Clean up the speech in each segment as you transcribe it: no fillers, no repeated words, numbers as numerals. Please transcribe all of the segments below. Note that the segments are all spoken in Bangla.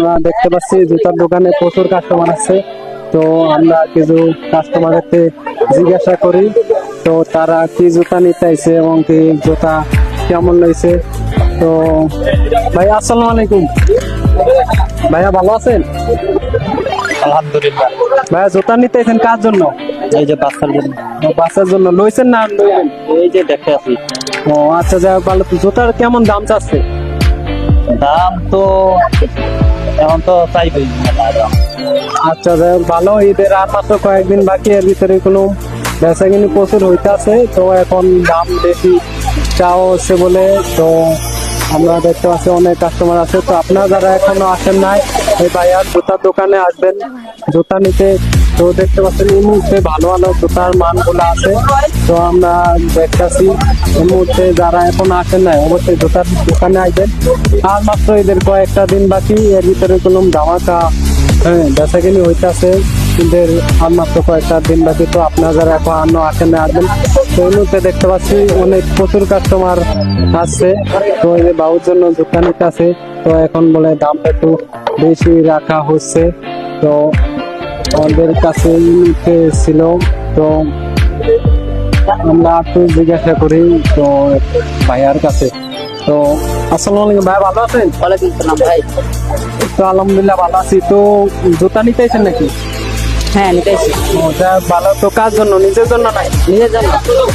আমরা দেখতে পাচ্ছি জুতার দোকানে প্রচুর কাস্টমার আছে। তো আমরা কিছু কাস্টমারকে জিজ্ঞাসা করি তো তারা কি জুতা নিতে আইছে এবং কি জুতা কেমন লইছে। তো ভাই আসসালামু আলাইকুম, ভাইয়া ভালো আছেন? আলহামদুলিল্লাহ। ভাইয়া জুতা নিতে আইছেন কার জন্য? এই যে বাচ্চার জন্য। বাচ্চার জন্য লইছেন না লইবেন? এই যে দেখে আছি। ও আচ্ছা, যাই হোক ভালো। তো জুতার কেমন দাম চাচ্ছে? দাম তো এখন তো চাইবেই আচ্ছা, যাই হোক ভালো। ঈদের আর মাত্র কয়েকদিন বাকি, এর ভিতরে কোনো বেচা কিনি প্রচুর হইতেছে। তো এখন দাম বেশি চাও হচ্ছে বলে তো আমরা দেখতে পাচ্ছি অনেক কাস্টমার আছে। তো আপনারা যারা এখনো আসেন নাই এই ভাইয়ার জুতার দোকানে আসবেন জুতা নিতে। তো দেখতে পাচ্ছেন এই মুহূর্তে ভালো ভালো জুতার মানগুলো আছে। তো আমরা দেখতেছি এই মুহূর্তে যারা এখন আসেন নাই অবশ্যই জুতার দোকানে আসবেন। আর মাত্র এদের কয়েকটা দিন বাকি, এর ভিতরে কোনো ধামাকা বেচা কিনি হইতেছে। ঈদের আর মাত্র কয়েকটা দিন বাকি। তো আপনারা যারা এখন আসেন না আসবেন। তো এই মুহূর্তে দেখতে পাচ্ছি অনেক প্রচুর কাস্টমার আসছে। তো এই যে বাবুর জন্য জুতা নিতে আছে। তো এখন বলে দামটা একটু বেশি রাখা হচ্ছে। তো আমাদের কাছে নিতে ছিল। তো আমরা একটু জিজ্ঞাসা করি তো ভাইয়ার কাছে। তো আসসালামু আলাইকুম, ভাই ভালো আছেন? ওয়ালাইকুম সালাম ভাই। তো আলহামদুলিল্লাহ ভালো আছি। তো জুতা নিতে আইছেন নাকি? হ্যাঁ নিতেছি। ভালো। তো কার জন্য? নিজের জন্য নাই? নিজের জন্য।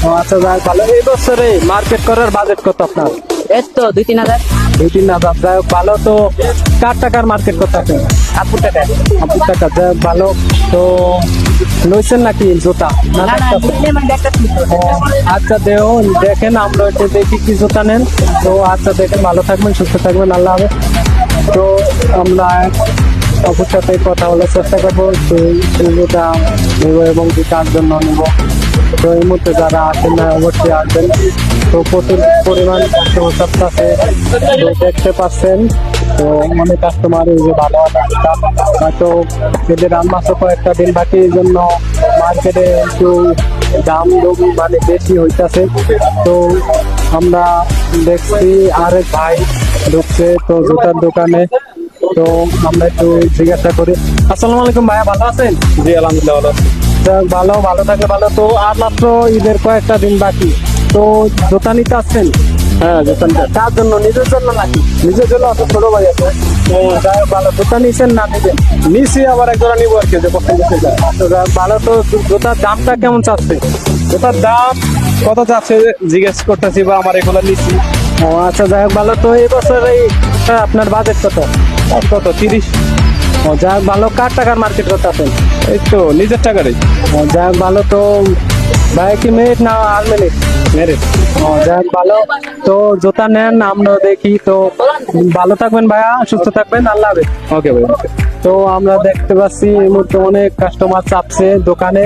ও আচ্ছা, যাই ভালো। এই বছরে মার্কেট করার বাজেট কত আপনার? এই তো 2-3 হাজার। 2-3 হাজার, যাই হোক ভালো। তো কার টাকার মার্কেট করতে আপনি? আপুর টাকা। আপনার টাকা, যাই হোক ভালো। তো লইছেন নাকি জুতা? না, না না দেখতাছি। ও, আচ্ছা দেখেন, আমরা একটু দেখি কি জুতা নেন। তো আচ্ছা দেখেন, ভালো থাকবেন, সুস্থ থাকবেন, আল্লাহ হাফেজ। তো আমরা অপুর সাথে কথা বলার চেষ্টা করবো জুতা নেব এবং কি কার জন্য নেব। তো এই মুহূর্তে যারা আসেন না অবশ্যই আসবেন। তো প্রচুর পরিমাণ কাস্টমার আছে, তো দেখতে পাচ্ছেন। তো অনেক কাস্টমার এই যে ভালো হয়তো এদের আর মাত্র কয়েকটা দিন বাকি, এই জন্য মার্কেটে একটু দাম মানে বেশি হইতেছে। তো আমরা দেখছি আরেক ভাই ঢুকছে তো জুতার দোকানে। তো আমরা একটু জিজ্ঞাসা করি। আসসালামু আলাইকুম, ভাইয়া ভালো আছেন? জি আলহামদুলিল্লাহ ভালো। ভালো ভালো থাকলে ভালো। তো আর মাত্র ঈদের কয়েকটা দিন বাকি, তো জুতা নিতে আসছেন? হ্যাঁ জুতা কার জন্য? নিজের জন্য নাকি? নিজের জন্য আছে, ছোট ভাই আছে। ও যাই হোক ভালো। জুতা নিছেন না নিজে? নিছি, আবার একজোড়া নিবো আর কি, যে পছন্দ হচ্ছে। তো যাই হোক ভালো। তো জুতার দামটা কেমন চাচ্ছে? জুতার দাম কত চাচ্ছে জিজ্ঞেস করতেছি, বা আমার এগুলো নিচ্ছি। ও আচ্ছা, যাই হোক ভালো। তো এই বছর এই আপনার বাজেট কত? কত 30। ও যাই হোক ভালো। কার টাকার মার্কেট করতে আছেন? এই তো নিজের টাকারই। ও যাই হোক ভালো। তো ভাই কি মিনিট না আর মিনিট? মেরিট। ও যাই হোক ভালো। তো জুতা নেন, আমরা দেখি। তো ভালো থাকবেন ভাইয়া, সুস্থ থাকবেন, আল্লাহ হাফেজ। ওকে ভাই। তো আমরা দেখতে পাচ্ছি এই মুহূর্তে অনেক কাস্টমার চাপছে দোকানে।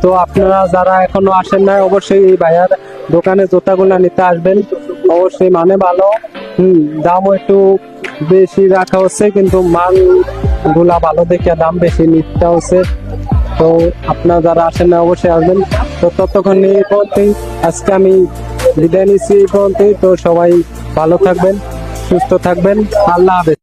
তো আপনারা যারা এখনো আসেন না অবশ্যই এই ভাইয়ার দোকানে জুতাগুলা নিতে আসবেন। অবশ্যই মানে ভালো, দামও একটু বেশি রাখা হচ্ছে, কিন্তু মাল গুলা ভালো দেখে দাম বেশি নিতে হচ্ছে। তো আপনারা যারা আসেন না অবশ্যই আসবেন। তো ততক্ষণ এই পর্যন্তই আজকে আমি বিদায় নিচ্ছি এই পর্যন্তই। তো সবাই ভালো থাকবেন, সুস্থ থাকবেন, আল্লাহ হাফেজ।